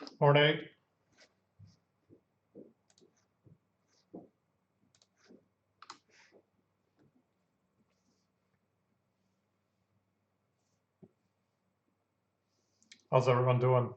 Morning. How's everyone doing?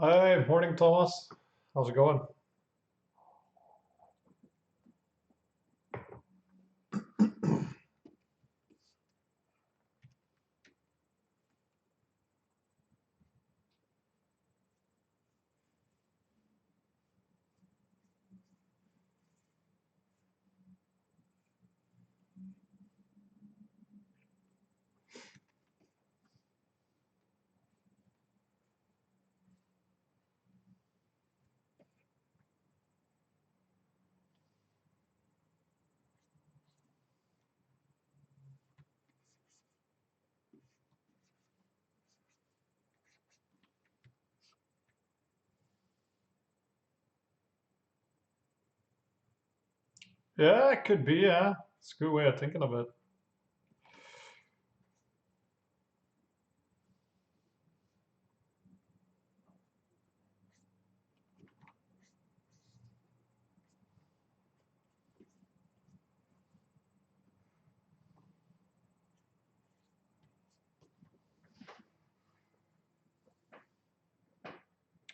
Hi, morning, Thomas. How's it going? Yeah, it could be, yeah. It's a good way of thinking of it.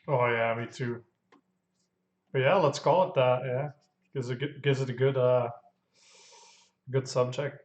Oh yeah, me too. But yeah, let's call it that, yeah. Gives it a good subject.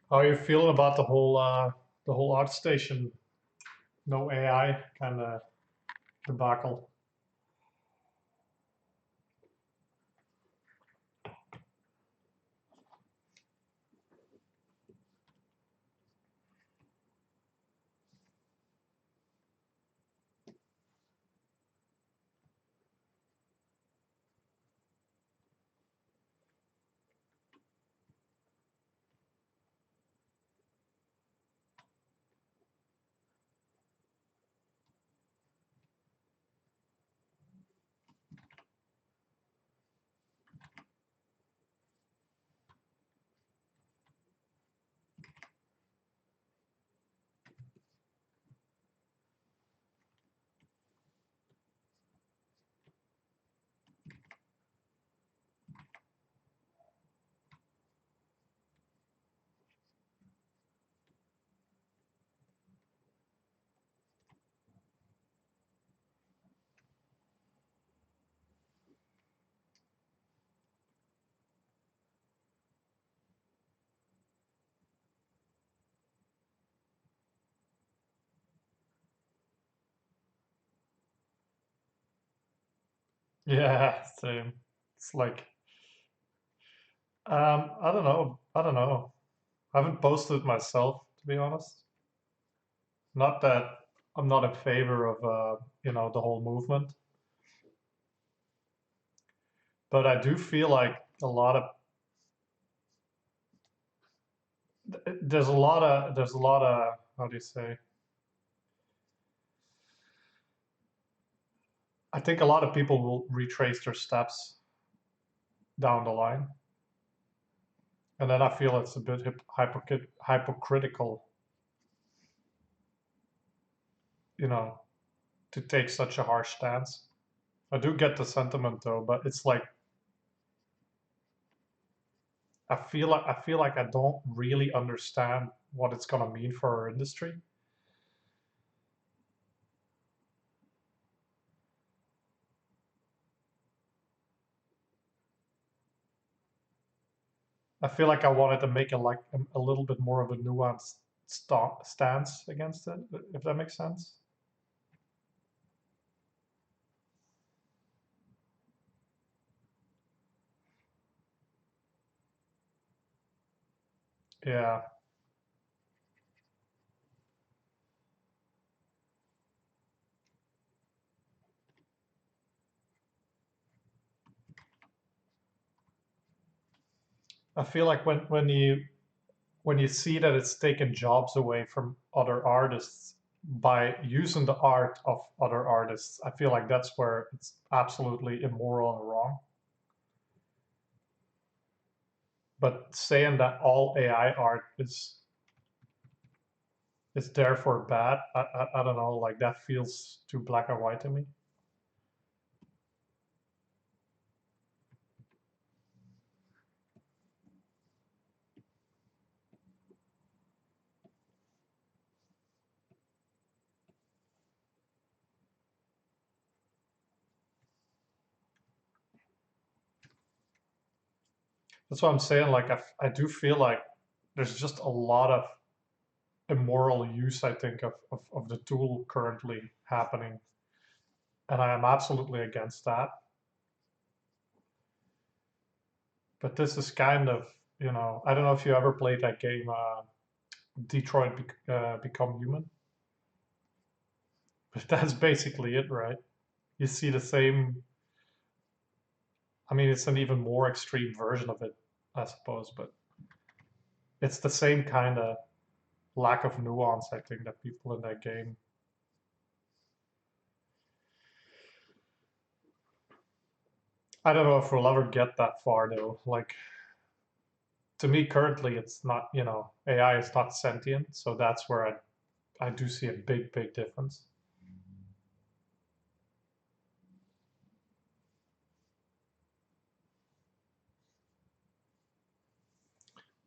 How are you feeling about the whole ArtStation, no AI kind of debacle? Yeah, same. It's like, I don't know. I don't know. I haven't posted myself, to be honest. Not that I'm not in favor of, the whole movement, but I do feel like there's a lot of, how do you say? I think a lot of people will retrace their steps down the line, and then I feel it's a bit hypocritical, you know, to take such a harsh stance. I do get the sentiment though, but it's like I feel like I don't really understand what it's gonna mean for our industry. I feel like I wanted to make a little bit more of a nuanced stance against it, if that makes sense. Yeah, I feel like when you see that it's taken jobs away from other artists by using the art of other artists, I feel like that's where it's absolutely immoral and wrong. But saying that all AI art is therefore bad, I don't know, like that feels too black and white to me. That's what I'm saying. Like I do feel like there's just a lot of immoral use, I think, of the tool currently happening, and I am absolutely against that. But this is kind of, I don't know if you ever played that game, Detroit Become Human. But that's basically it, right? You see the same. I mean, it's an even more extreme version of it, I suppose, but it's the same kind of lack of nuance, I think, that people in that game. I don't know if we'll ever get that far though. Like to me, currently, it's not. AI is not sentient, so that's where I do see a big difference.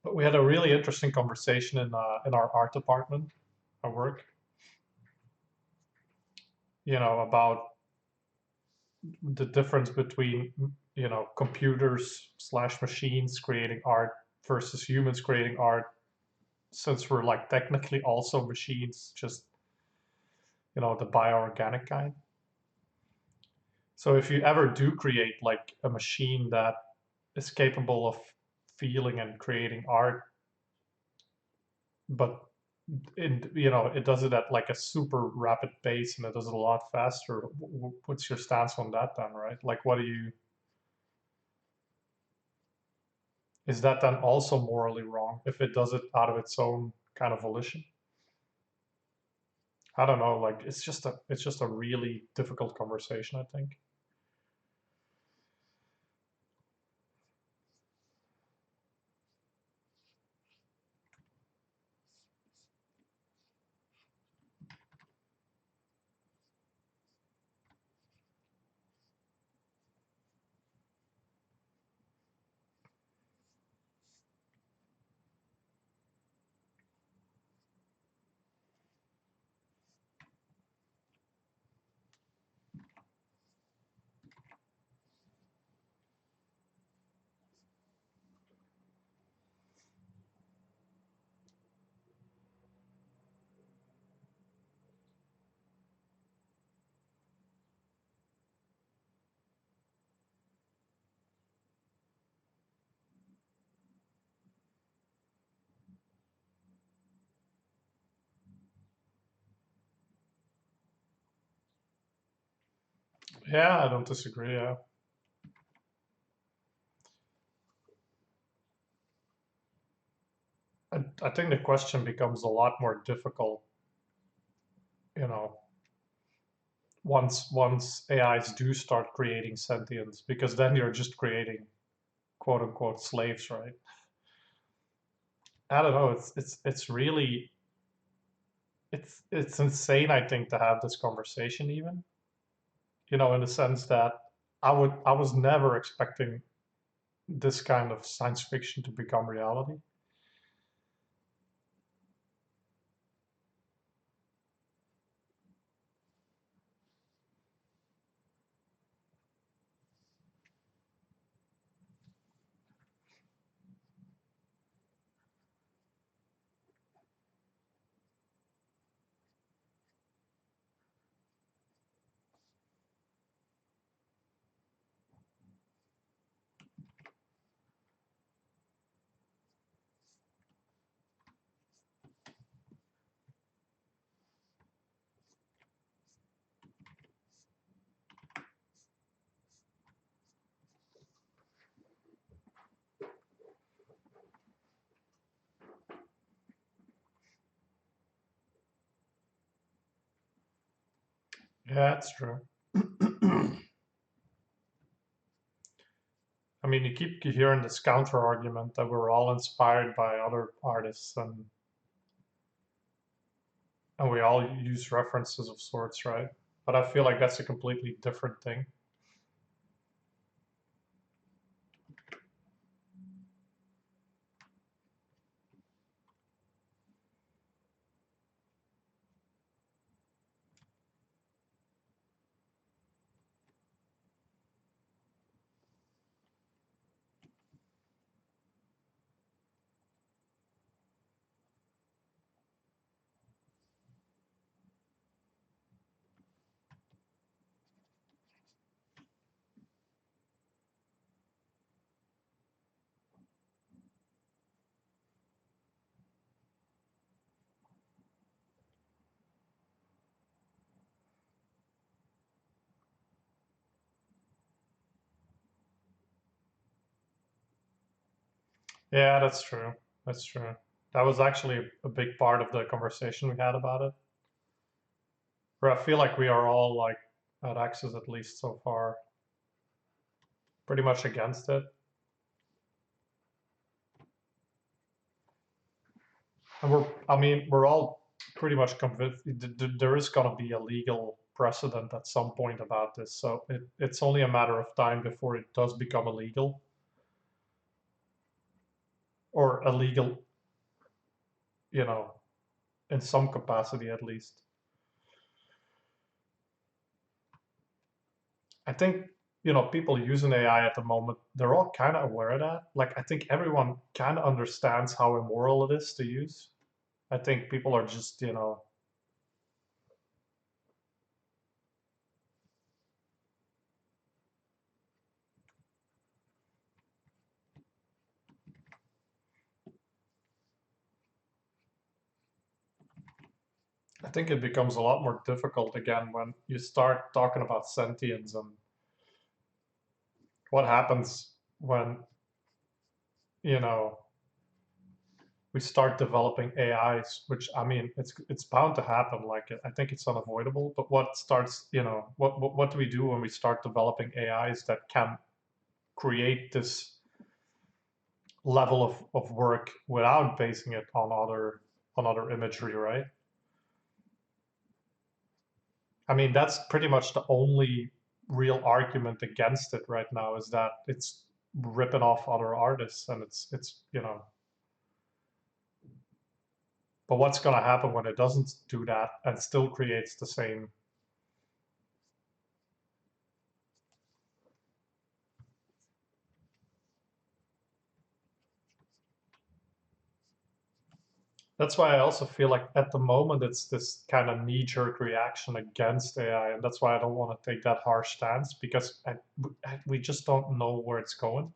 But we had a really interesting conversation in our art department at work. About the difference between computers / machines creating art versus humans creating art, since we're like technically also machines, just the bioorganic kind. So if you ever do create like a machine that is capable of feeling and creating art, but it does it at like a super rapid pace and it does it a lot faster. What's your stance on that then, right? Like, what do you is that then also morally wrong if it does it out of its own kind of volition? I don't know. Like, it's just a really difficult conversation, I think. Yeah, I don't disagree. Yeah. I think the question becomes a lot more difficult, you know, once AIs do start creating sentience, because then you're just creating quote unquote slaves, right? I don't know. It's really it's insane, I think, to have this conversation even, in the sense that I was never expecting this kind of science fiction to become reality. Yeah, that's true. I mean, you keep hearing this counter argument that we're all inspired by other artists, and we all use references of sorts, right? But I feel like that's a completely different thing. Yeah, that's true. That's true. That was actually a big part of the conversation we had about it. Where I feel like we are all like at Axis at least so far, pretty much against it. And I mean, we're all pretty much convinced there is going to be a legal precedent at some point about this. So it's only a matter of time before it does become illegal or illegal, you know, in some capacity at least. I think, people using AI at the moment, they're all kind of aware of that. Like, I think everyone kind of understands how immoral it is to use. I think people are just, I think it becomes a lot more difficult again when you start talking about sentience and what happens when, you know, we start developing AIs, which I mean, it's bound to happen. Like, I think it's unavoidable. But what starts, what do we do when we start developing AIs that can create this level of work without basing it on other imagery, right? I mean, that's pretty much the only real argument against it right now is that it's ripping off other artists and it's. But what's going to happen when it doesn't do that and still creates the same? That's why I also feel like at the moment it's this kind of knee-jerk reaction against AI, and that's why I don't want to take that harsh stance because we just don't know where it's going.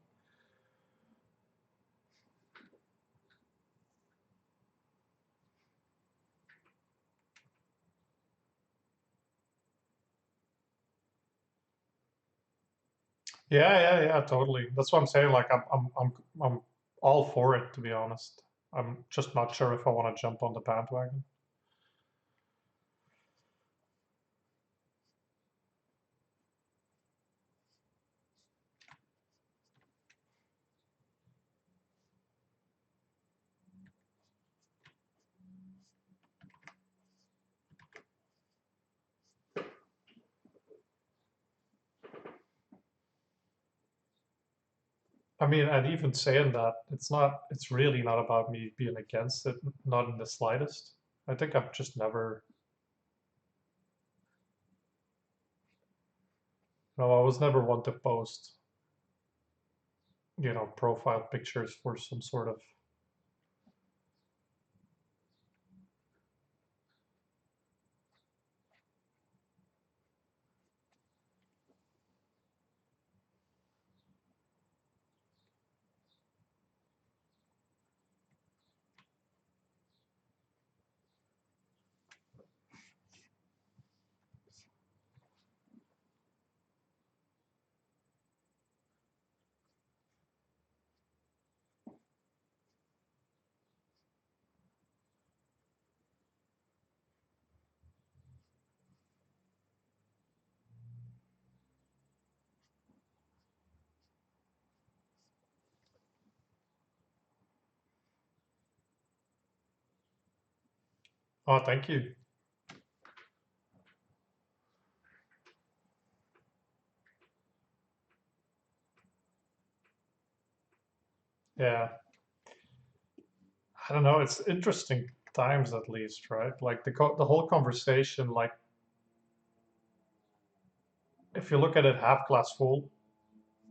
Yeah, totally. That's what I'm saying. Like I'm all for it, to be honest. I'm just not sure if I want to jump on the bandwagon. I mean, and even saying that, it's really not about me being against it, not in the slightest. I think I've just never, no, I was never one to post, profile pictures for some sort of, oh, thank you. Yeah. I don't know. It's interesting times at least, right? Like the whole conversation, like if you look at it half glass full,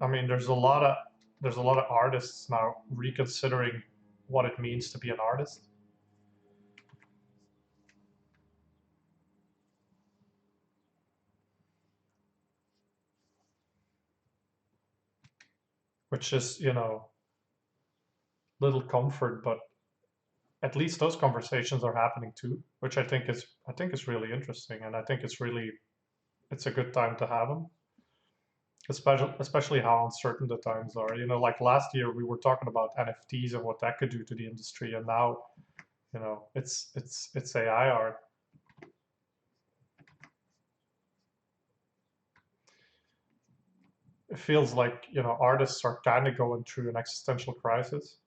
I mean, there's a lot of artists now reconsidering what it means to be an artist, which is, little comfort, but at least those conversations are happening too, which I think is really interesting, and I think it's a good time to have them, especially how uncertain the times are. Like last year we were talking about NFTs and what that could do to the industry, and now, it's AI art. It feels like, artists are kind of going through an existential crisis.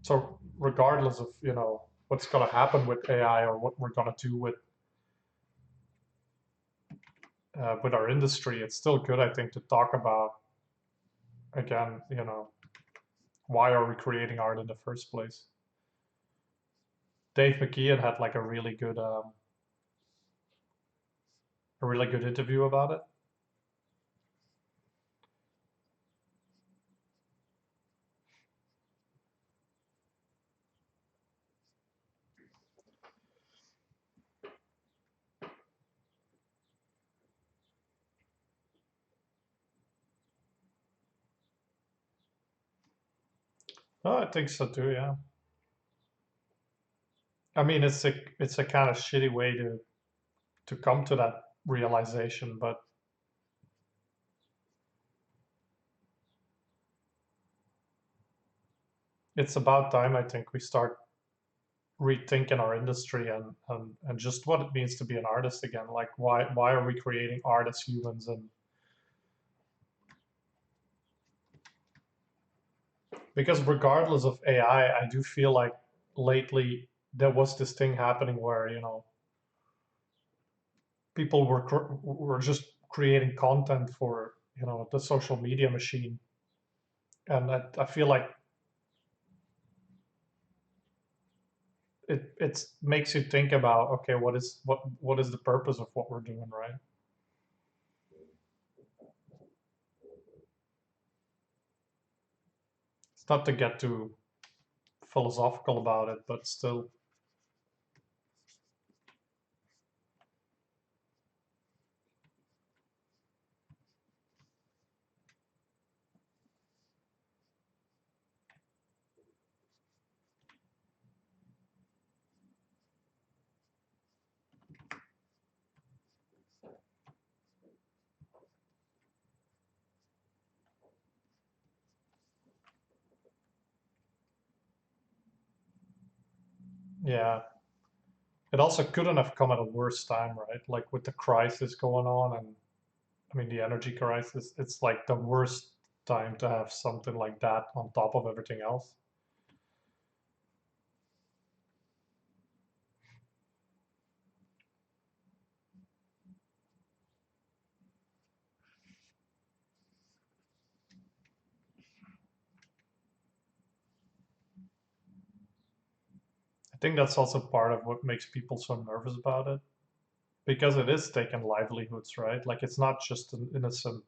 So regardless of, what's going to happen with AI or what we're going to do with our industry, it's still good, I think, to talk about again, why are we creating art in the first place? Dave McKeon had like a really good interview about it. Oh, I think so too. Yeah. I mean, it's a kind of shitty way to come to that realization, but it's about time, I think, we start rethinking our industry and just what it means to be an artist again. Like, why are we creating art as humans? And because regardless of AI, I do feel like lately there was this thing happening where, people were just creating content for, the social media machine, and I feel like it makes you think about, okay, what is the purpose of what we're doing, right? It's not to get too philosophical about it, but still. Yeah, it also couldn't have come at a worse time, right? Like with the crisis going on, and I mean the energy crisis, it's like the worst time to have something like that on top of everything else. I think that's also part of what makes people so nervous about it, because it is taking livelihoods, right? Like it's not just an innocent.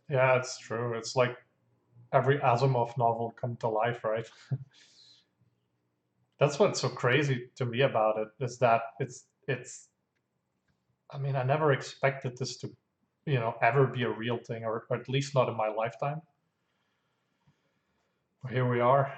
Yeah, it's true. It's like every Asimov novel come to life, right? That's what's so crazy to me about it is that it's. I mean, I never expected this to, ever be a real thing, or at least not in my lifetime. Here we are.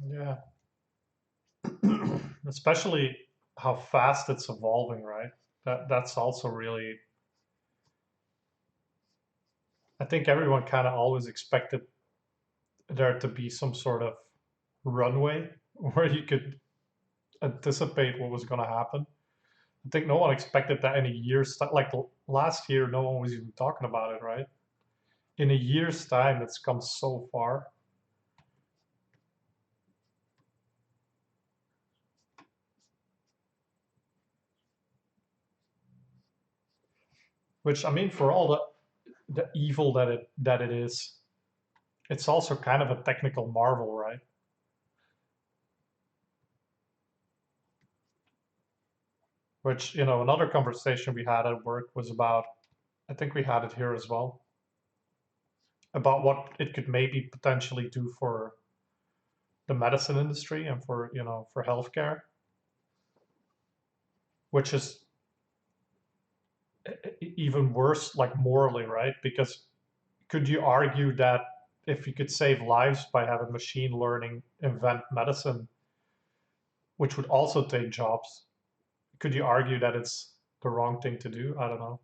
Yeah, especially how fast it's evolving, right? That's also really. I think everyone kind of always expected there to be some sort of runway where you could anticipate what was going to happen. I think no one expected that in a year's time. Like last year, no one was even talking about it, right? In a year's time, it's come so far. Which I mean, for all the evil that it is, it's also kind of a technical marvel, right? Which another conversation we had at work was about. I think we had it here as well about what it could maybe potentially do for the medicine industry and for healthcare, which is even worse, like morally, right? Because could you argue that if you could save lives by having machine learning invent medicine, which would also take jobs, could you argue that it's the wrong thing to do? I don't know.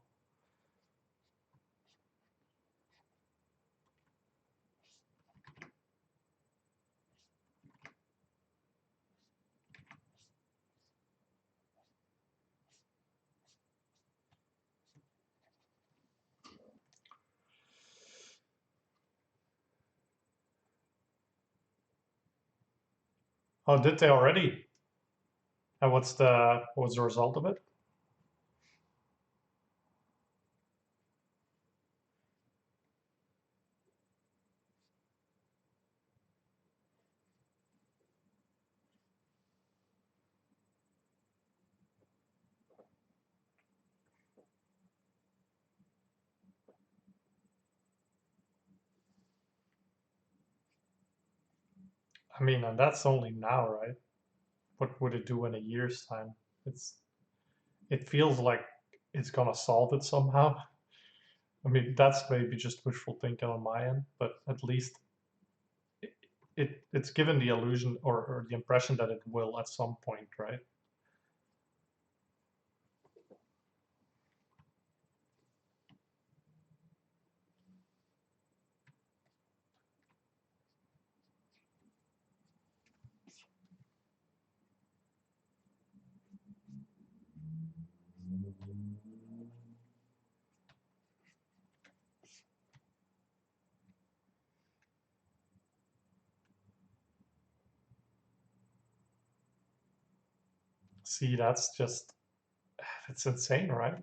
Oh, did they already? And what was the result of it? I mean, and that's only now, right? What would it do in a year's time? It feels like it's gonna solve it somehow. I mean, that's maybe just wishful thinking on my end, but at least it's given the illusion or the impression that it will at some point, right? See, it's insane, right?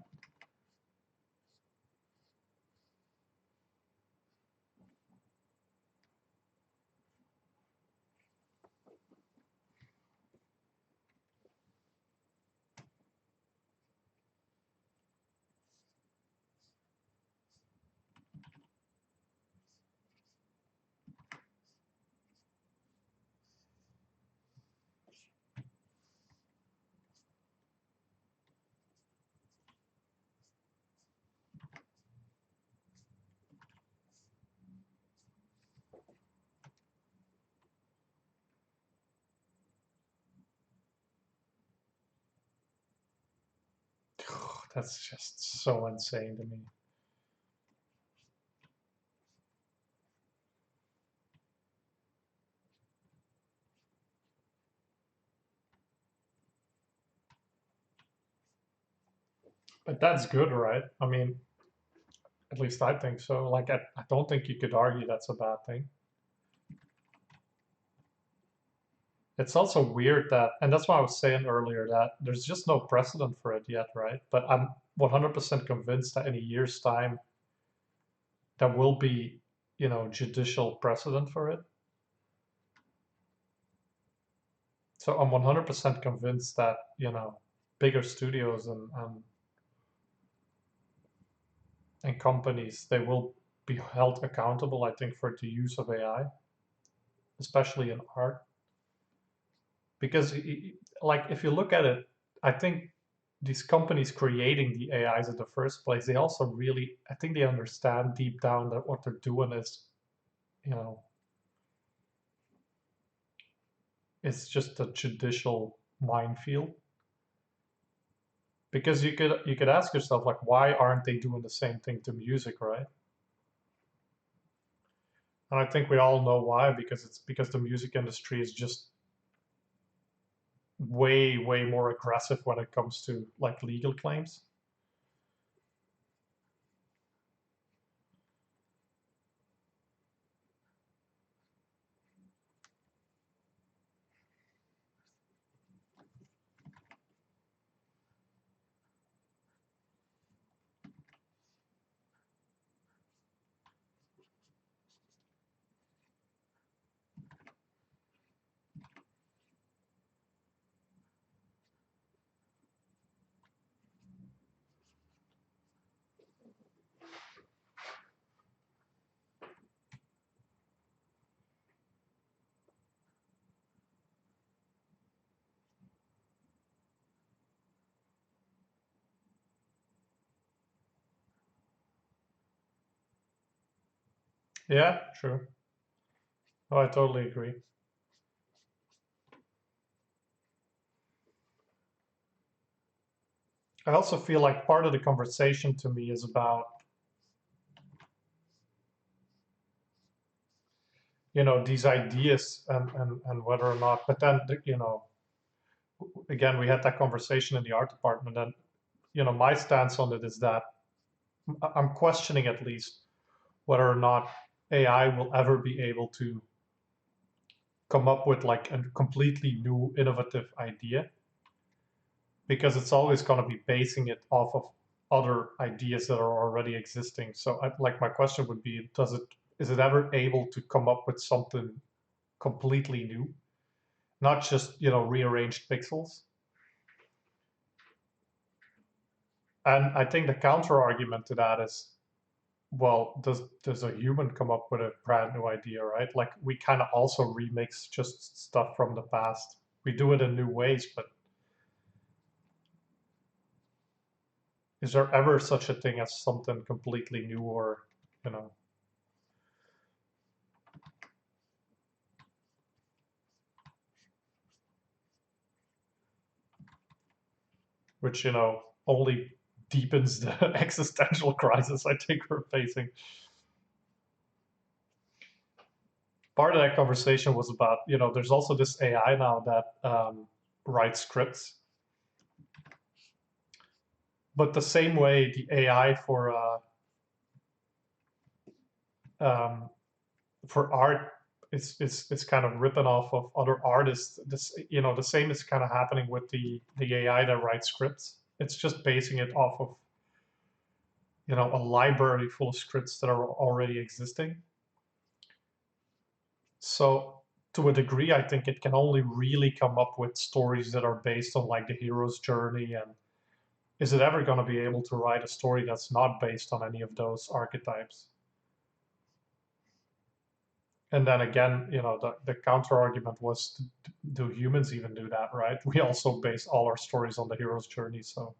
That's just so insane to me. But that's good, right? I mean, at least I think so. Like, I don't think you could argue that's a bad thing. It's also weird that, and that's why I was saying earlier that there's just no precedent for it yet, right? But I'm 100% convinced that in a year's time, there will be, judicial precedent for it. So I'm 100% convinced that, bigger studios and companies, they will be held accountable, I think, for the use of AI, especially in art. Because, like, if you look at it, I think these companies creating the AIs in the first place, they also really, I think they understand deep down that what they're doing is, you know, it's just a judicial minefield. Because you could ask yourself, like, why aren't they doing the same thing to music, right? And I think we all know why, because it's because the music industry is just way, way more aggressive when it comes to like legal claims. Yeah, true. Oh, I totally agree. I also feel like part of the conversation to me is about, these ideas and whether or not, but then, again, we had that conversation in the art department, and, my stance on it is that I'm questioning at least whether or not AI will ever be able to come up with like a completely new innovative idea, because it's always going to be basing it off of other ideas that are already existing. So like my question would be, is it ever able to come up with something completely new, not just, rearranged pixels? And I think the counter argument to that is, well, does a human come up with a brand new idea, right? Like, we kind of also remix just stuff from the past. We do it in new ways, but is there ever such a thing as something completely new, or, you know, which, only deepens the existential crisis I think we're facing. Part of that conversation was about, there's also this AI now that writes scripts. but the same way the AI um, for art it's kind of ripping off of other artists. This, you know, the same is kind of happening with the AI that writes scripts. It's just basing it off of, you know, a library full of scripts that are already existing. So to a degree, I think it can only really come up with stories that are based on like the hero's journey. And is it ever going to be able to write a story that's not based on any of those archetypes? And then again, you know, the counter argument was, do humans even do that, right? We also base all our stories on the hero's journey. So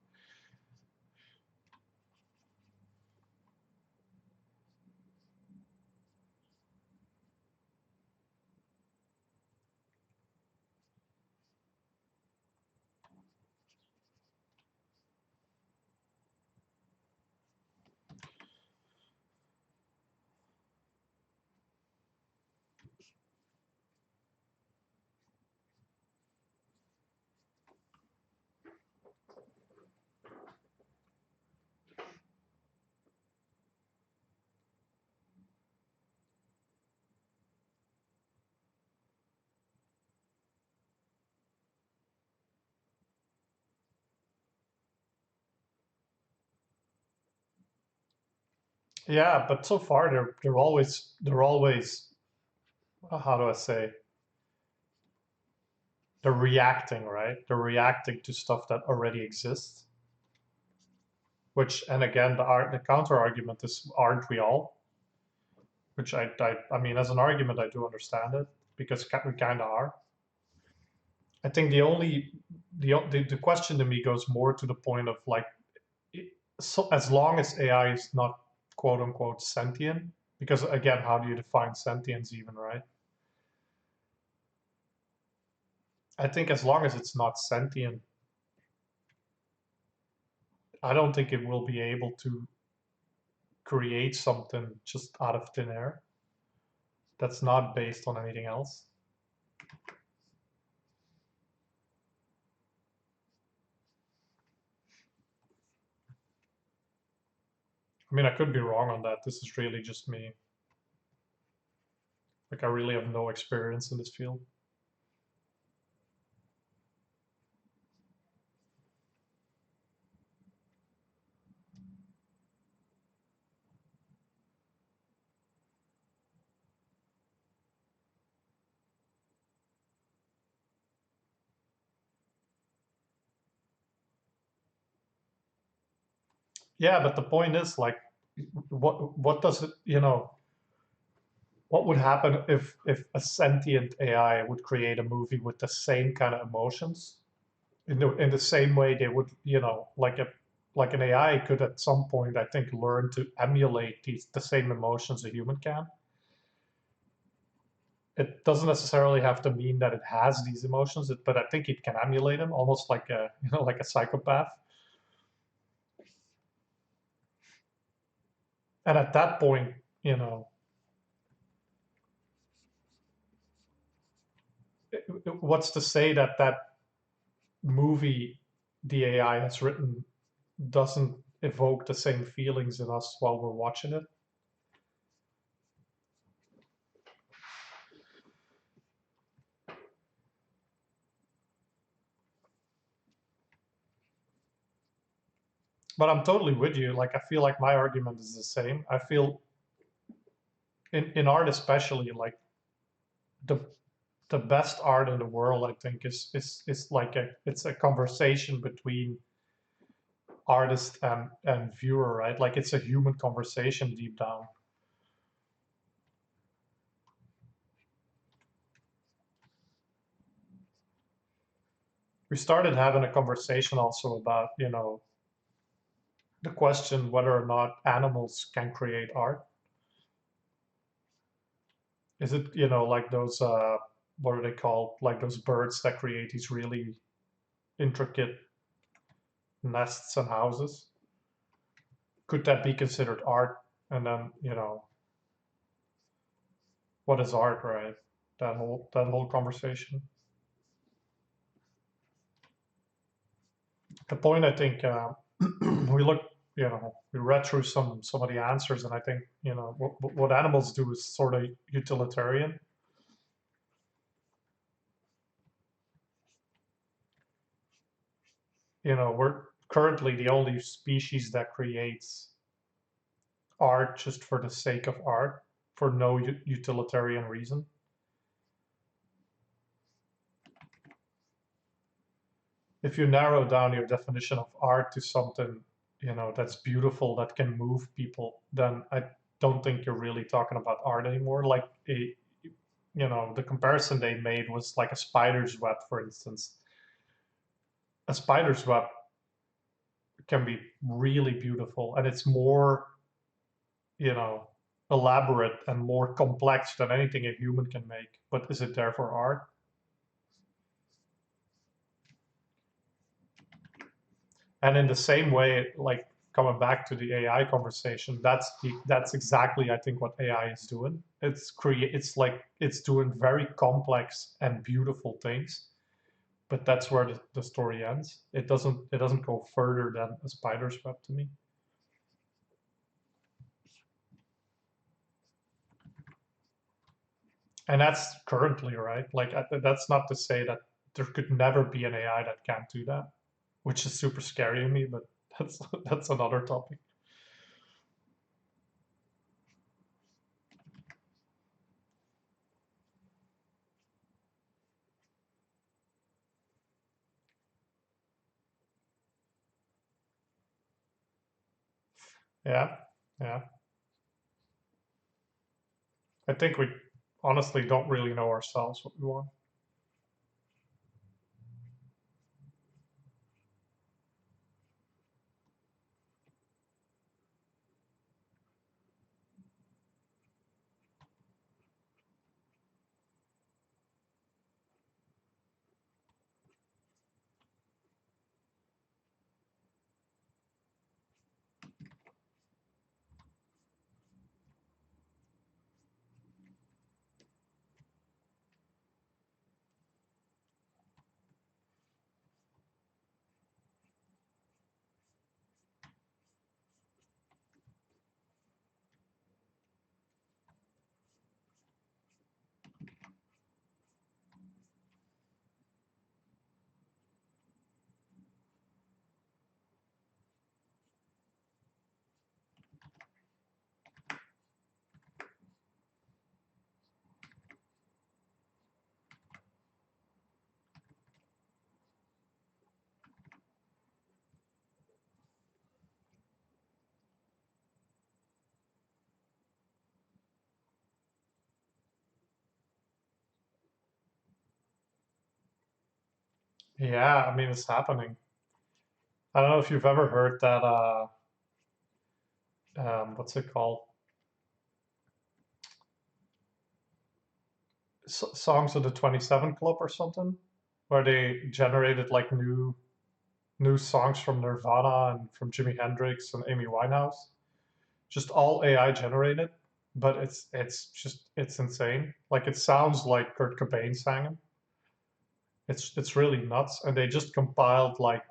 yeah, but so far they're always how do I say, they're reacting, right? They're reacting to stuff that already exists. Which, and again, the counter argument is, aren't we all? Which I mean, as an argument, I do understand it because we kind of are. I think the question to me goes more to the point of like, so as long as AI is not quote unquote sentient, because again, how do you define sentience even, right? I think as long as it's not sentient, I don't think it will be able to create something just out of thin air that's not based on anything else. I mean, I could be wrong on that. This is really just me. Like, I really have no experience in this field. Yeah, but the point is, like, what does it, you know, what would happen if a sentient AI would create a movie with the same kind of emotions in the same way they would, you know, like an AI could at some point, I think, learn to emulate the same emotions a human can. It doesn't necessarily have to mean that it has these emotions, but I think it can emulate them, almost like a, you know, like a psychopath. And at that point, you know, what's to say that that movie the AI has written doesn't evoke the same feelings in us while we're watching it? But I'm totally with you. Like, I feel like my argument is the same. I feel in art especially, like the the best art in the world, I think, is like it's a conversation between artist and viewer, right? Like, it's a human conversation deep down. We started having a conversation also about, you know, the question whether or not animals can create art. Is it, you know, like those what are they called? Like those birds that create these really intricate nests and houses? Could that be considered art? And then, you know, what is art, right? That whole conversation. The point, I think, we look, we read through some of the answers, and I think, what animals do is sort of utilitarian. We're currently the only species that creates art just for the sake of art, for no utilitarian reason. If you narrow down your definition of art to something, that's beautiful, that can move people, then I don't think you're really talking about art anymore. Like the comparison they made was like a spider's web, for instance. A spider's web can be really beautiful, and it's more, you know, elaborate and more complex than anything a human can make. But is it there for art? And in the same way, like coming back to the AI conversation, that's exactly, I think, what AI is doing. It's doing very complex and beautiful things, but that's where the story ends. It doesn't go further than a spider's web to me. And that's currently, right. Like that's not to say that there could never be an AI that can't do that, which is super scary to me, but that's that's another topic. Yeah, yeah. I think we honestly don't really know ourselves what we want. Yeah, I mean it's happening. I don't know if you've ever heard that what's it called? Songs of the 27 Club or something, where they generated like new songs from Nirvana and from Jimi Hendrix and Amy Winehouse, just all AI generated, but it's insane. Like it sounds like Kurt Cobain sang them. It's really nuts, and they just compiled like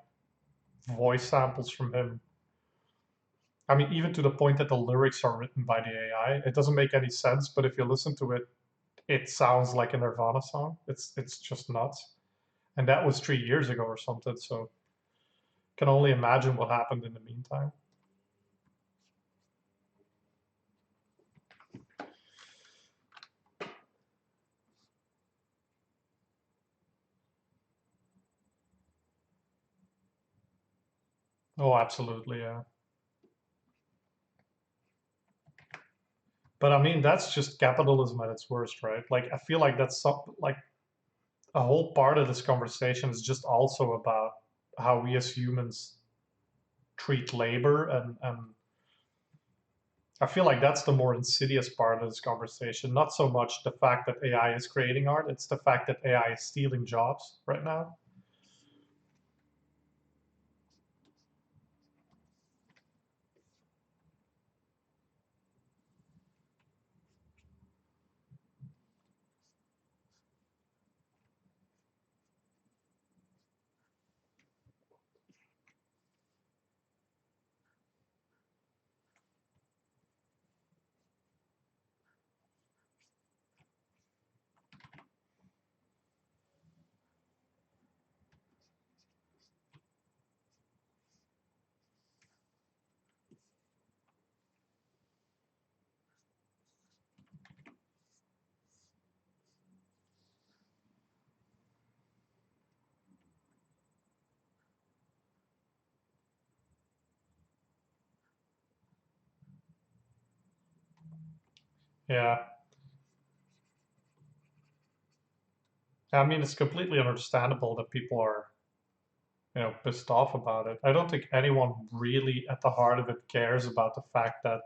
voice samples from him. I mean, even to the point that the lyrics are written by the AI. It doesn't make any sense, but if you listen to it, it sounds like a Nirvana song. It's just nuts. And that was 3 years ago or something. So can only imagine what happened in the meantime. Oh, absolutely, yeah. But I mean, that's just capitalism at its worst, right? Like, I feel like that's like a whole part of this conversation is just also about how we as humans treat labor, and I feel like that's the more insidious part of this conversation. Not so much the fact that AI is creating art, it's the fact that AI is stealing jobs right now. Yeah. I mean, it's completely understandable that people are, pissed off about it. I don't think anyone really at the heart of it cares about the fact that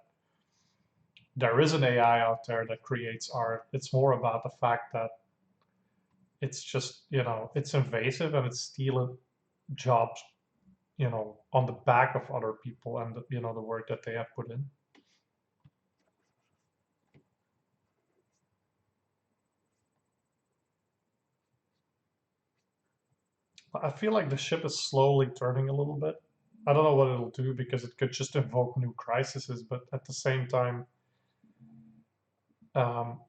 there is an AI out there that creates art. It's more about the fact that it's just, it's invasive and it's stealing jobs, on the back of other people and, the work that they have put in. I feel like the ship is slowly turning a little bit. I don't know what it'll do because it could just invoke new crises, but at the same time, um,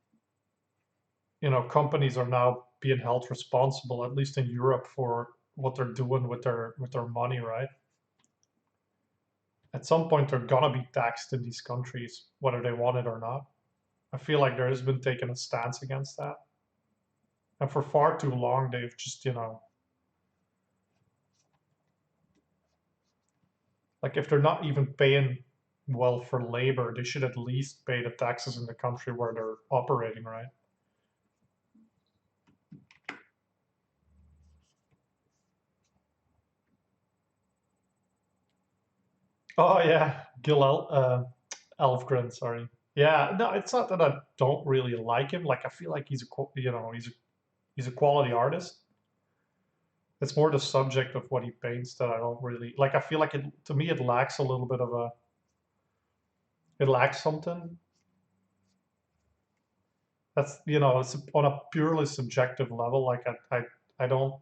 companies are now being held responsible, at least in Europe, for what they're doing with their money, right? At some point, they're gonna be taxed in these countries, whether they want it or not. I feel like there has been taken a stance against that, and for far too long, they've just, like if they're not even paying well for labor, they should at least pay the taxes in the country where they're operating, right? Oh yeah, Elfgren, sorry. Yeah, no, it's not that I don't really like him. Like I feel like he's a quality artist. It's more the subject of what he paints that I don't really like. I feel like it to me it lacks a little bit of a it lacks something. That's it's on a purely subjective level. Like I don't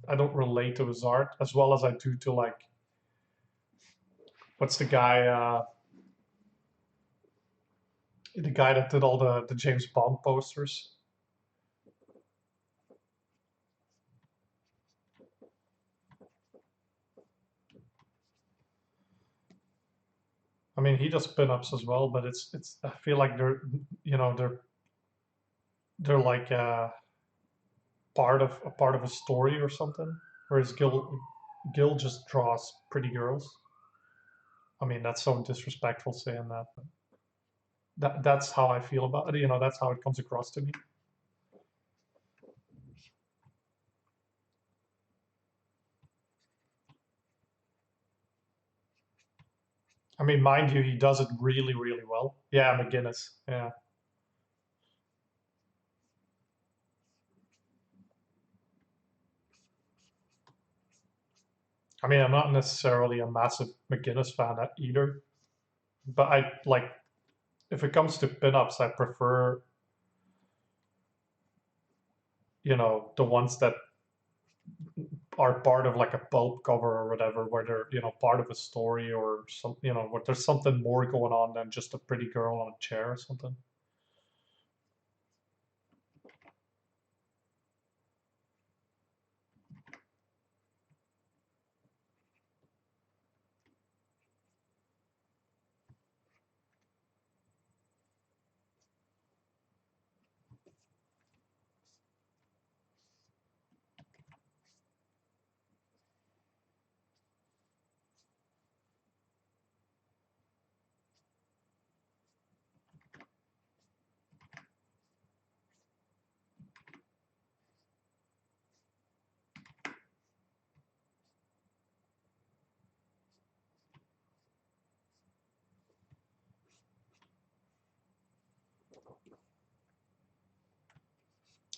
I don't relate to his art as well as I do to like what's the guy that did all the James Bond posters. I mean, he does pin-ups as well, but it's I feel like they're like a part of a story or something. Whereas Gil just draws pretty girls. I mean, that's so disrespectful saying that. But that's how I feel about it. That's how it comes across to me. I mean, mind you, he does it really, really well. Yeah, McGinnis. Yeah. I mean, I'm not necessarily a massive McGinnis fan either, but I like if it comes to pinups, I prefer the ones that are part of like a pulp cover or whatever, where they're part of a story or some where there's something more going on than just a pretty girl on a chair or something.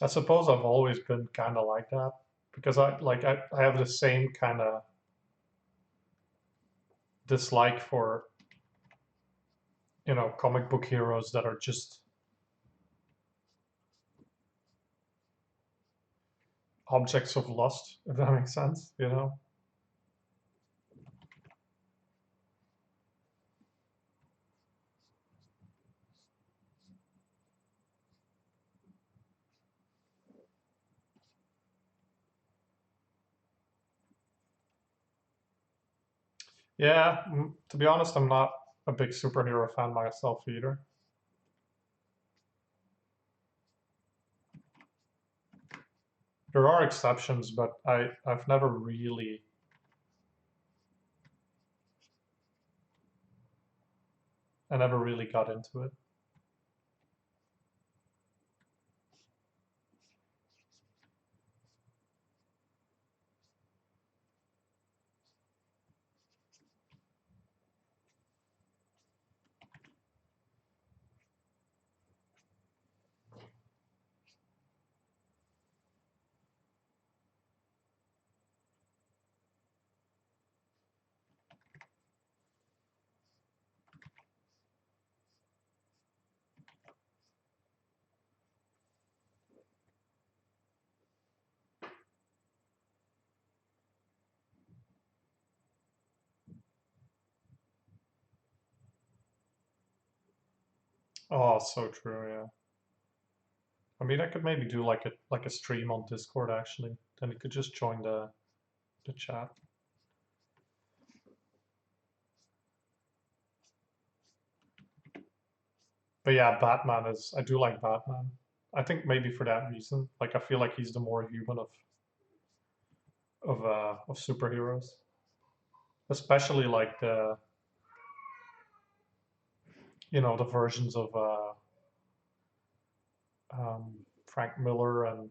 I suppose I've always been kind of like that because I have the same kind of dislike for comic book heroes that are just objects of lust, if that makes sense. Yeah, to be honest, I'm not a big superhero fan myself either. There are exceptions, but I've never really I never really got into it. Oh, so true, yeah. I mean, I could maybe do like a stream on Discord actually. Then you could just join the chat. But yeah, Batman is I do like Batman. I think maybe for that reason. Like I feel like he's the more human of superheroes. Especially like the versions of Frank Miller and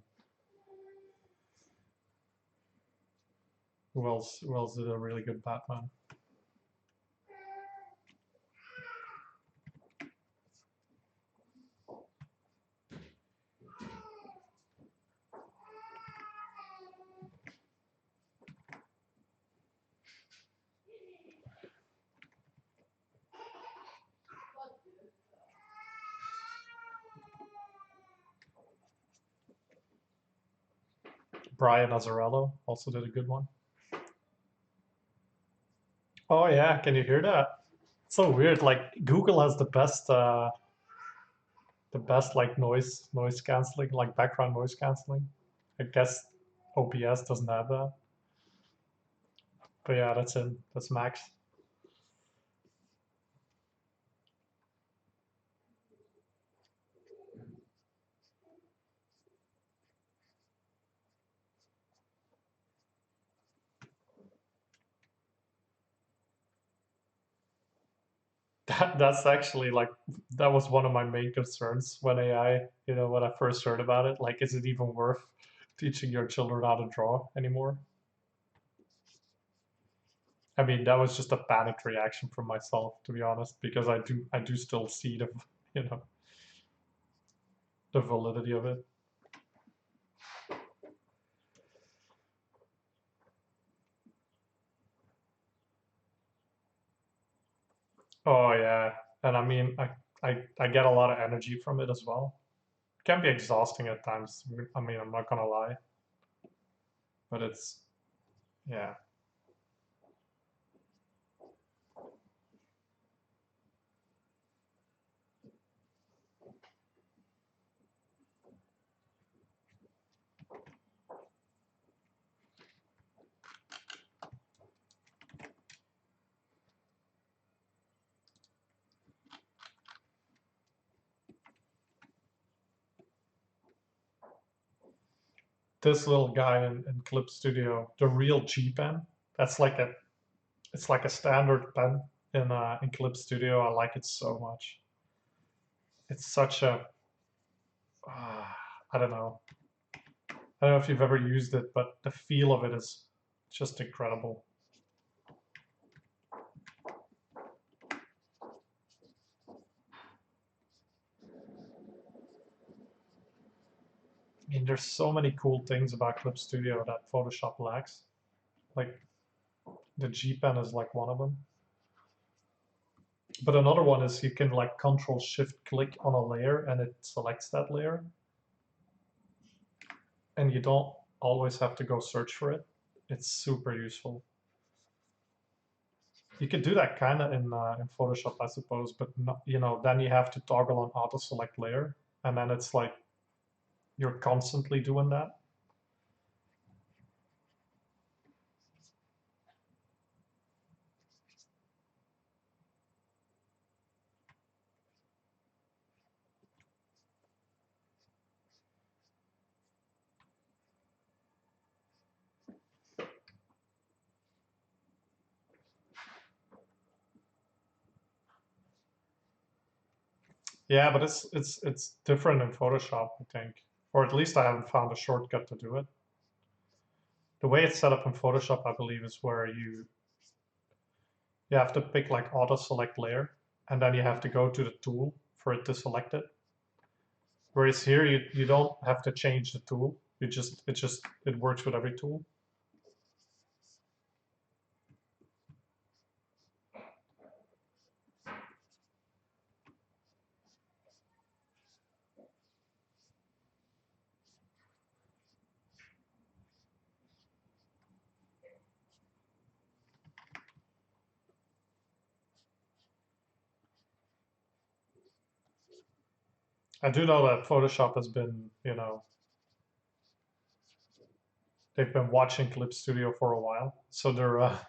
who else did a really good Batman. Brian Azzarello also did a good one. Oh yeah, can you hear that? It's so weird. Like Google has the best like noise canceling, like background noise canceling. I guess OBS doesn't have that. But yeah, that's it. That's max. That's actually like that was one of my main concerns when when I first heard about it. Like, is it even worth teaching your children how to draw anymore? I mean, that was just a panicked reaction from myself, to be honest, because I do still see you know, the validity of it. Oh yeah, and I mean, I get a lot of energy from it as well. It can be exhausting at times. I mean, I'm not gonna lie, but it's yeah. This little guy in Clip Studio, the real G pen. That's like a it's like a standard pen in Clip Studio. I like it so much. It's such a uh, I don't know. I don't know if you've ever used it, but the feel of it is just incredible. I mean, there's so many cool things about Clip Studio that Photoshop lacks. Like the G pen is like one of them. But another one is you can like Control Shift click on a layer and it selects that layer. And you don't always have to go search for it. It's super useful. You could do that kind of in Photoshop, I suppose, but not, then you have to toggle on auto select layer, and then it's like you're constantly doing that. Yeah, but it's different in Photoshop, I think. Or at least I haven't found a shortcut to do it. The way it's set up in Photoshop, I believe, is where you have to pick like auto select layer, and then you have to go to the tool for it to select it. Whereas here you don't have to change the tool. It works with every tool. I do know that Photoshop has been, they've been watching Clip Studio for a while, so they're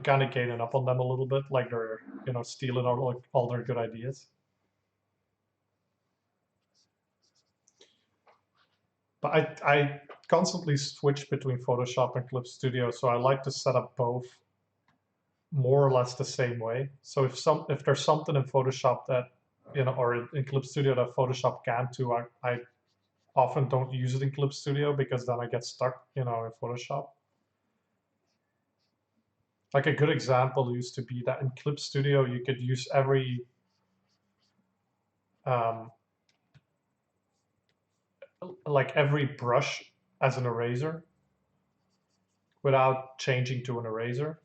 kind of gaining up on them a little bit, like they're stealing all their good ideas. But I constantly switch between Photoshop and Clip Studio, so I like to set up both more or less the same way. So if there's something in Photoshop that or in Clip Studio that Photoshop can't do, I often don't use it in Clip Studio because then I get stuck, in Photoshop. Like a good example used to be that in Clip Studio you could use um, every brush as an eraser without changing to an eraser.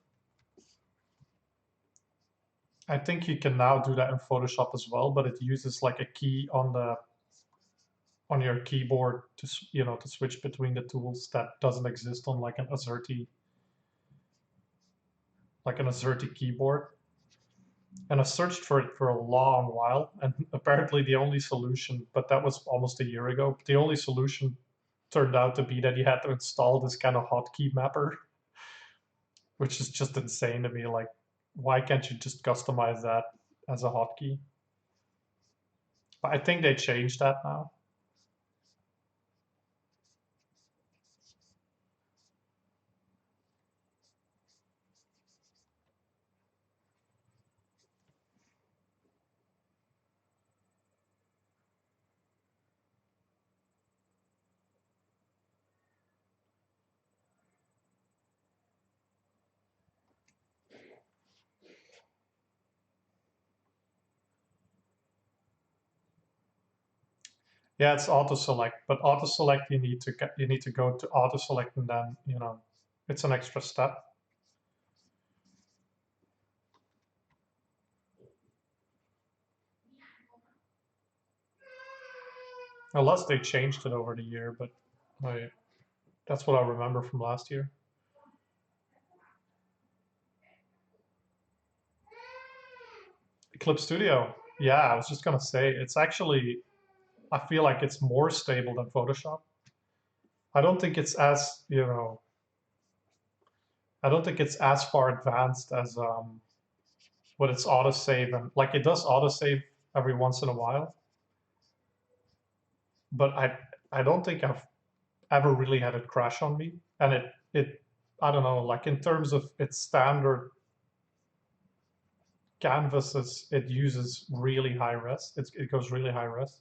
I think you can now do that in Photoshop as well, but it uses like a key on your keyboard to to switch between the tools that doesn't exist on like an AZERTY keyboard. And I searched for it for a long while, and apparently the only solution, but that was almost a year ago, the only solution turned out to be that you had to install this kind of hotkey mapper, which is just insane to me. Like, why can't you just customize that as a hotkey? But I think they changed that now. Yeah, it's auto select, but auto select you need to go to auto select and then it's an extra step. Unless they changed it over the year, but that's what I remember from last year. Clip Studio, yeah, I was just gonna say it's actually I feel like it's more stable than Photoshop. I don't think it's as I don't think it's as far advanced as what it's autosave and like it does autosave every once in a while, but I don't think I've ever really had it crash on me. And it I don't know, like in terms of its standard canvases, it uses really high res. It goes really high res.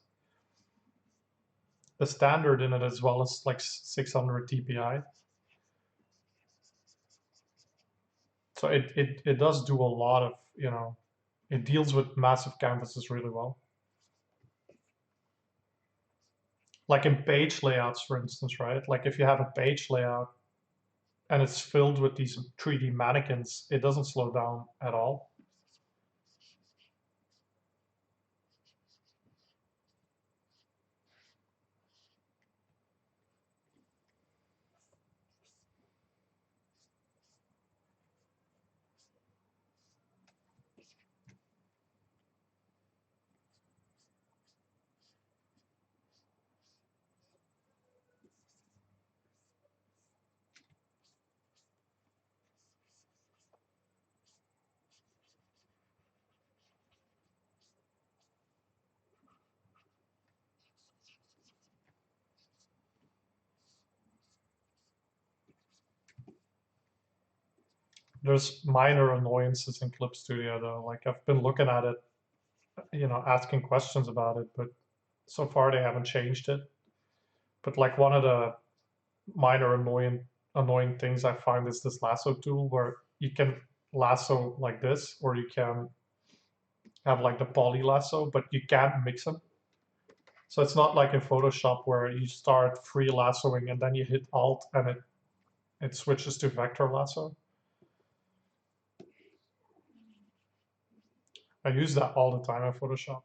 The standard in it as well is like 600 TPI. So it does do a lot of, it deals with massive canvases really well. Like in page layouts, for instance, right? Like if you have a page layout and it's filled with these 3D mannequins, it doesn't slow down at all. There's minor annoyances in Clip Studio though. Like I've been looking at it asking questions about it, but so far they haven't changed it. But like one of the minor annoying things I find is this lasso tool where you can lasso like this, or you can have like the poly lasso, but you can't mix them. So it's not like in Photoshop where you start free lassoing and then you hit Alt and it switches to vector lasso. I use that all the time in Photoshop.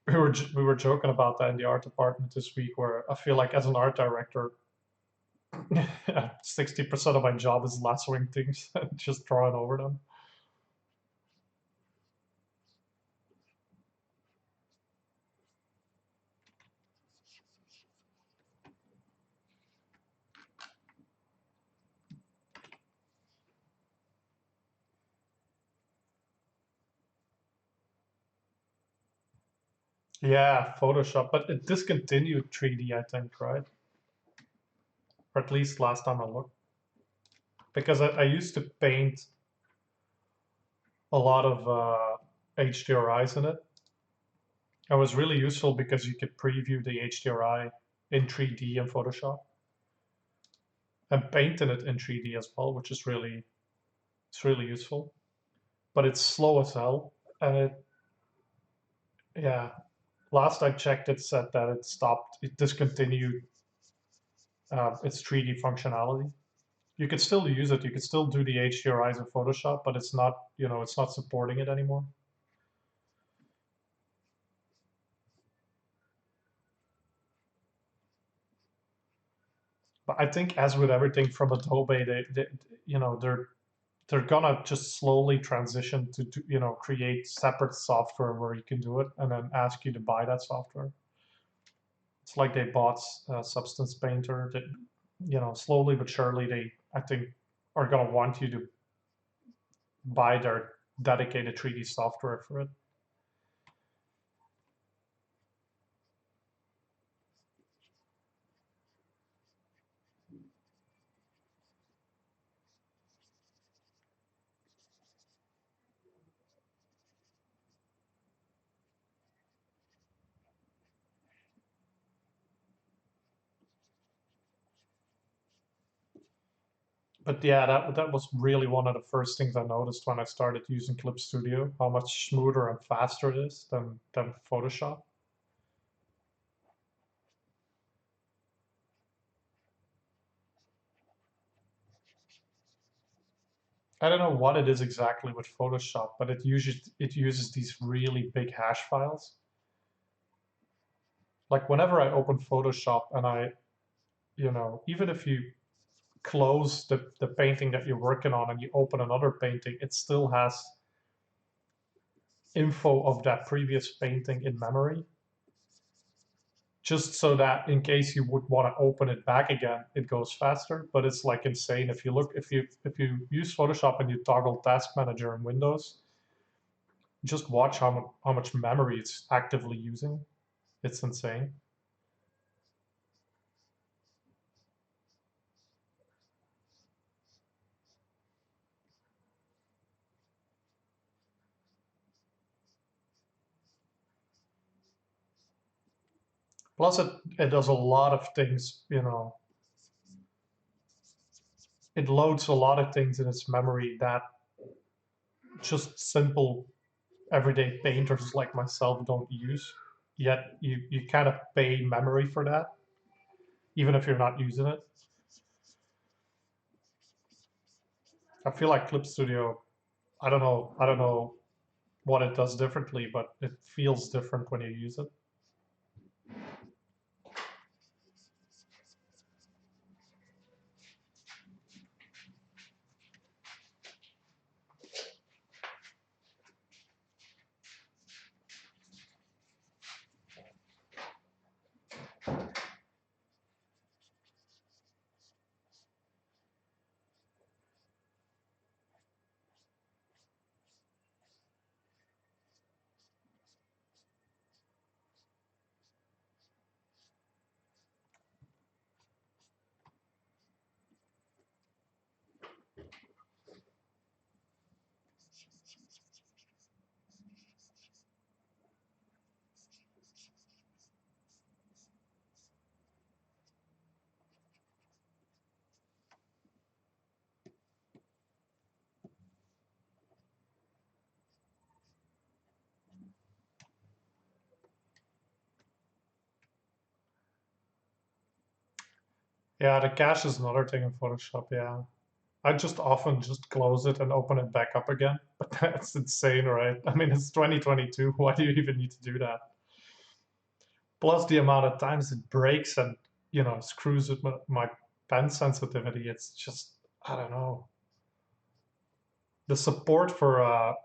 We were joking about that in the art department this week, where I feel like as an art director, 60% of my job is lassoing things and just drawing over them. Yeah, Photoshop, but it discontinued 3D, I think, right? Or at least last time I looked. Because I used to paint a lot of HDRIs in it. It was really useful because you could preview the HDRI in 3D in Photoshop and paint in it in 3D as well, which is really useful. But it's slow as hell, and yeah. Last I checked, it said that it discontinued its 3D functionality. You could still use it. You could still do the HDRIs in Photoshop, but it's not supporting it anymore. But I think as with everything from Adobe, they're gonna just slowly transition to create separate software where you can do it and then ask you to buy that software. It's like they bought Substance Painter. That slowly but surely they, I think, are gonna want you to buy their dedicated 3D software for it. But yeah, that was really one of the first things I noticed when I started using Clip Studio, how much smoother and faster it is than Photoshop. I don't know what it is exactly with Photoshop, but it uses these really big hash files. Like whenever I open Photoshop and even if you close the painting that you're working on and you open another painting, it still has info of that previous painting in memory, just so that in case you would want to open it back again, it goes faster. But it's like insane. If you use Photoshop and you toggle Task Manager in Windows, just watch how much memory it's actively using. It's insane. Plus, it does a lot of things. It loads a lot of things in its memory that just simple everyday painters like myself don't use. Yet you kind of pay memory for that, even if you're not using it. I feel like Clip Studio, I don't know what it does differently, but it feels different when you use it. Yeah, the cache is another thing in Photoshop. Yeah, I just often just close it and open it back up again. But that's insane, right? I mean, it's 2022. Why do you even need to do that? Plus the amount of times it breaks and screws with my pen sensitivity. It's just, I don't know. The support for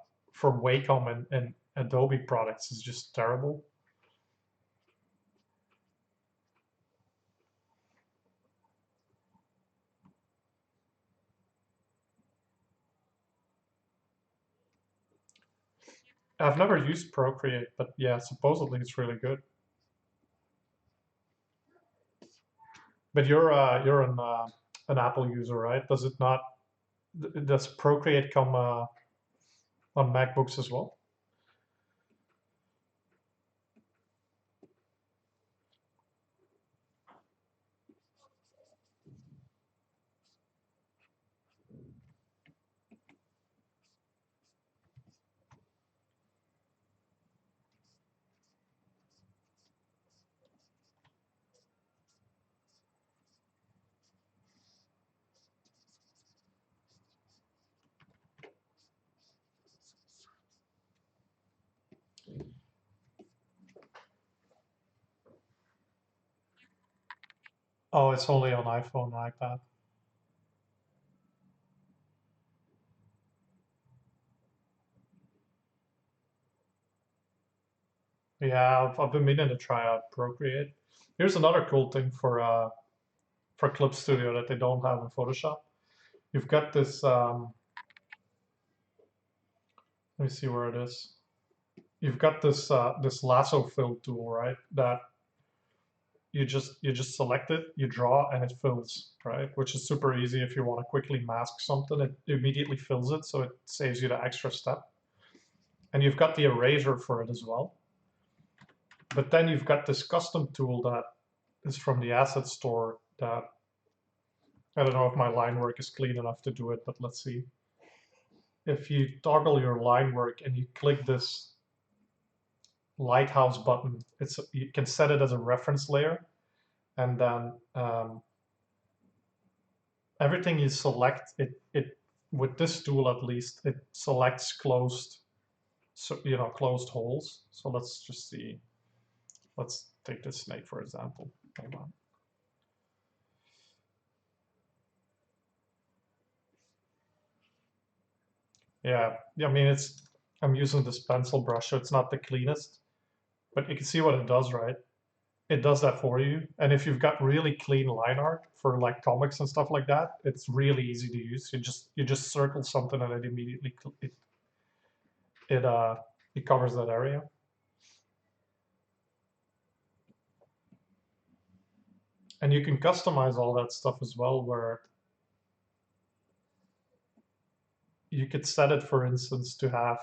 Wacom and Adobe products is just terrible. I've never used Procreate, but yeah, supposedly it's really good. But you're an Apple user, right? Does it not? Does Procreate come on MacBooks as well? Oh, it's only on iPhone and iPad. Yeah, I've been meaning to try out Procreate. Here's another cool thing for Clip Studio that they don't have in Photoshop. You've got this. Let me see where it is. You've got this lasso fill tool, right? That you just select it, you draw, and it fills, right? Which is super easy if you want to quickly mask something. It immediately fills it, so it saves you the extra step. And you've got the eraser for it as well. But then you've got this custom tool that is from the asset store that I don't know if my line work is clean enough to do it, but let's see. If you toggle your line work and you click this lighthouse button, you can set it as a reference layer, and then everything you select, it with this tool at least, it selects closed, so closed holes. So let's just see. Let's take this snake for example. Hang on. Yeah, yeah. I mean, I'm using this pencil brush, so it's not the cleanest, but you can see what it does, right? It does that for you. And if you've got really clean line art for like comics and stuff like that, it's really easy to use. You just circle something and it immediately it uh it covers that area. And you can customize all that stuff as well, where you could set it, for instance, to have,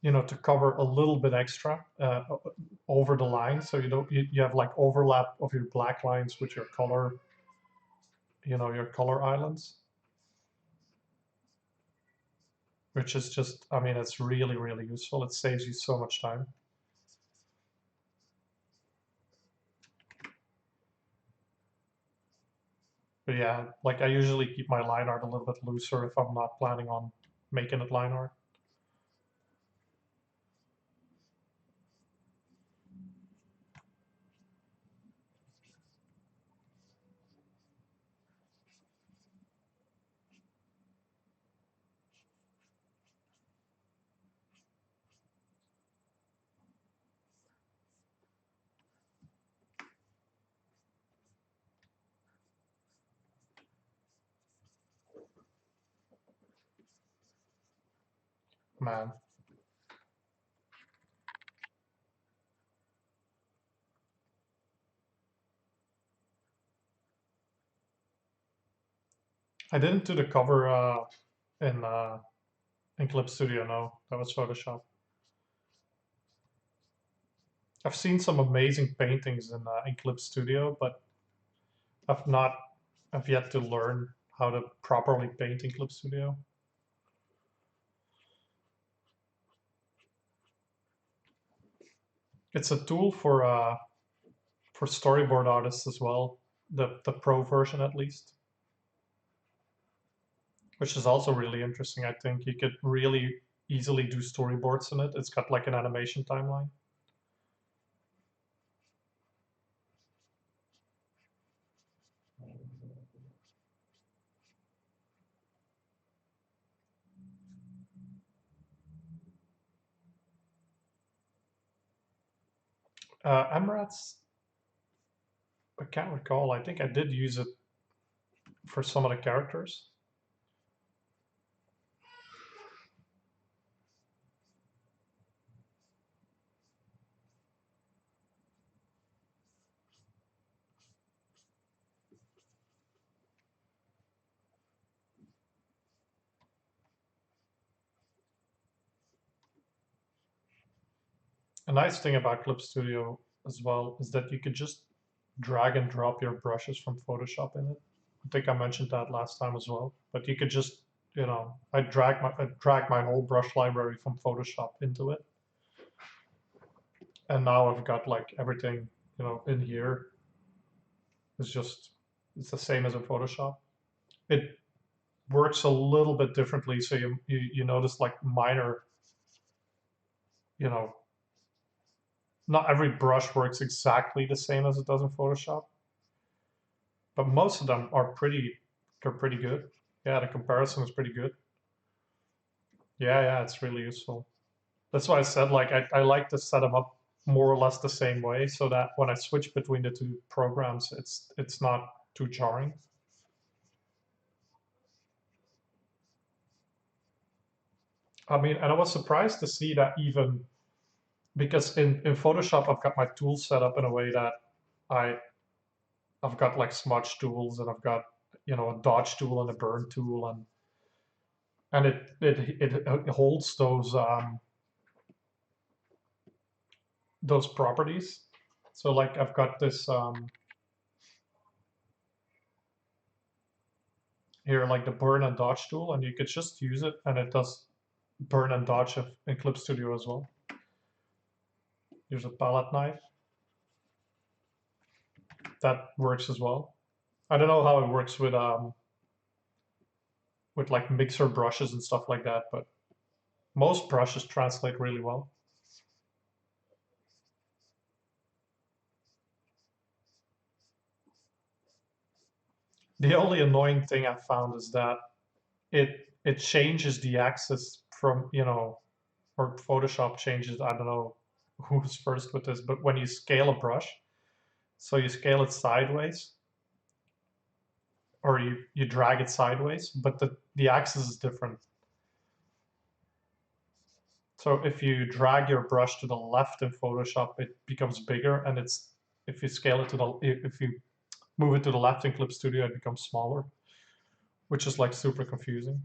to cover a little bit extra over the line. So you have like overlap of your black lines with your color, your color islands, which is just, I mean, it's really, really useful. It saves you so much time. But yeah, like I usually keep my line art a little bit looser if I'm not planning on making it line art. Man, I didn't do the cover in uh, in Clip Studio. No, that was Photoshop. I've seen some amazing paintings in Clip Studio, but I've not, I've yet to learn how to properly paint in Clip Studio. It's a tool for storyboard artists as well. the pro version at least, which is also really interesting. I think you could really easily do storyboards in it. It's got like an animation timeline. Emirates, I can't recall. I think I did use it for some of the characters. A nice thing about Clip Studio as well is that you could just drag and drop your brushes from Photoshop in it. I think I mentioned that last time as well. But you could just, I drag my whole brush library from Photoshop into it, and now I've got like everything, in here. It's the same as in Photoshop. It works a little bit differently, so you notice like minor, you know, not every brush works exactly the same as it does in Photoshop, but most of them are pretty good. Yeah, the comparison is pretty good. Yeah, yeah, it's really useful. That's why I said like I like to set them up more or less the same way so that when I switch between the two programs, it's not too jarring. I mean, and I was surprised to see that even because in Photoshop I've got my tools set up in a way that I I've got like smudge tools and I've got a dodge tool and a burn tool and it holds those properties. So like I've got this here like the burn and dodge tool, and you could just use it and it does burn and dodge in Clip Studio as well. Here's a palette knife that works as well. I don't know how it works with like mixer brushes and stuff like that, but most brushes translate really well. The only annoying thing I found is that it changes the axis from, or Photoshop changes, I don't know who's first with this, but when you scale a brush, so you scale it sideways or you drag it sideways, but the axis is different. So if you drag your brush to the left in Photoshop, it becomes bigger, and if you scale it to the if you move it to the left in Clip Studio, it becomes smaller, which is like super confusing.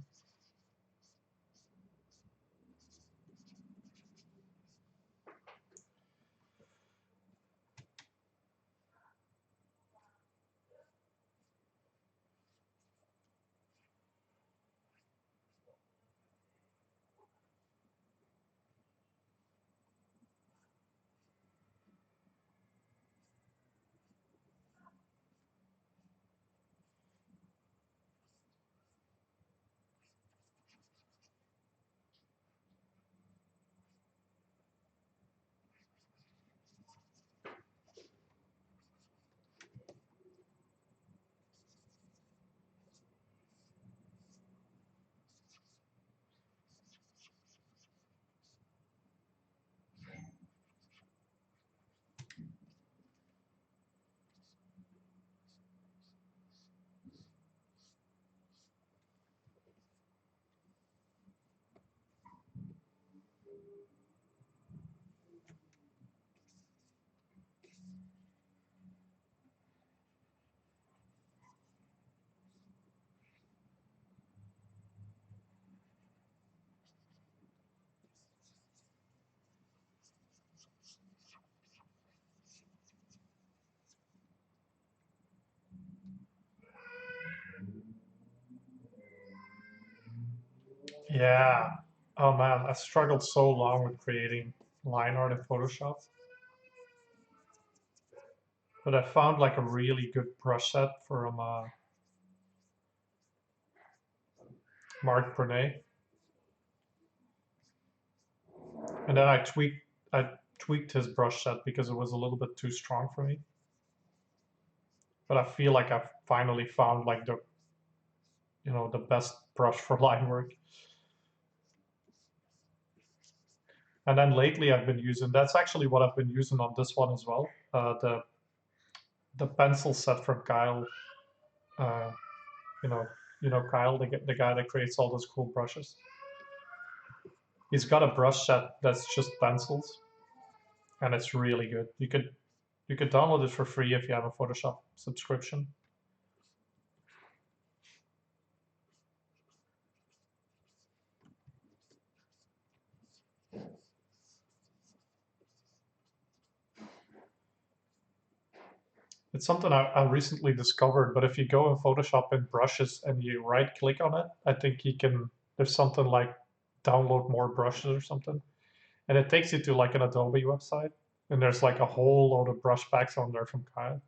Yeah. Oh man, I struggled so long with creating line art in Photoshop. But I found like a really good brush set from Mark Pernay, and then I tweaked his brush set because it was a little bit too strong for me. But I feel like I've finally found like the best brush for line work. And then lately I've been using, that's actually what I've been using on this one as well. The pencil set from Kyle. Uh, you know, Kyle, the guy that creates all those cool brushes. He's got a brush set that's just pencils, and it's really good. You could download it for free if you have a Photoshop subscription. It's something I recently discovered, but if you go in Photoshop in brushes and you right click on it, I think there's something like download more brushes or something. And it takes you to like an Adobe website. And there's like a whole load of brush packs on there from Kyle.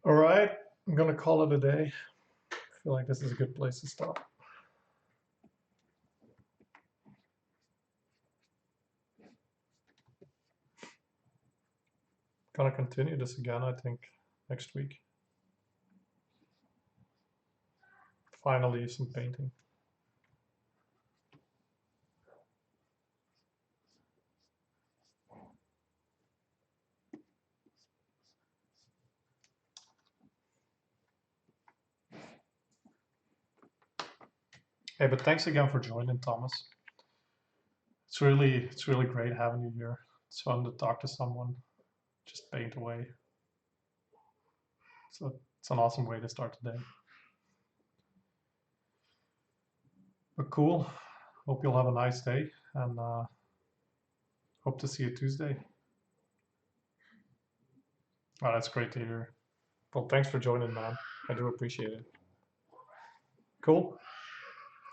All right, I'm gonna call it a day. I feel like this is a good place to stop. Gonna continue this again, I think, next week. Finally, some painting. Hey, but thanks again for joining, Thomas. It's really great having you here. It's fun to talk to someone, just paint away. So it's an awesome way to start the day. But cool. Hope you'll have a nice day, and hope to see you Tuesday. Oh, that's great to hear. Well, thanks for joining, man. I do appreciate it. Cool.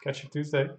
Catch you Tuesday.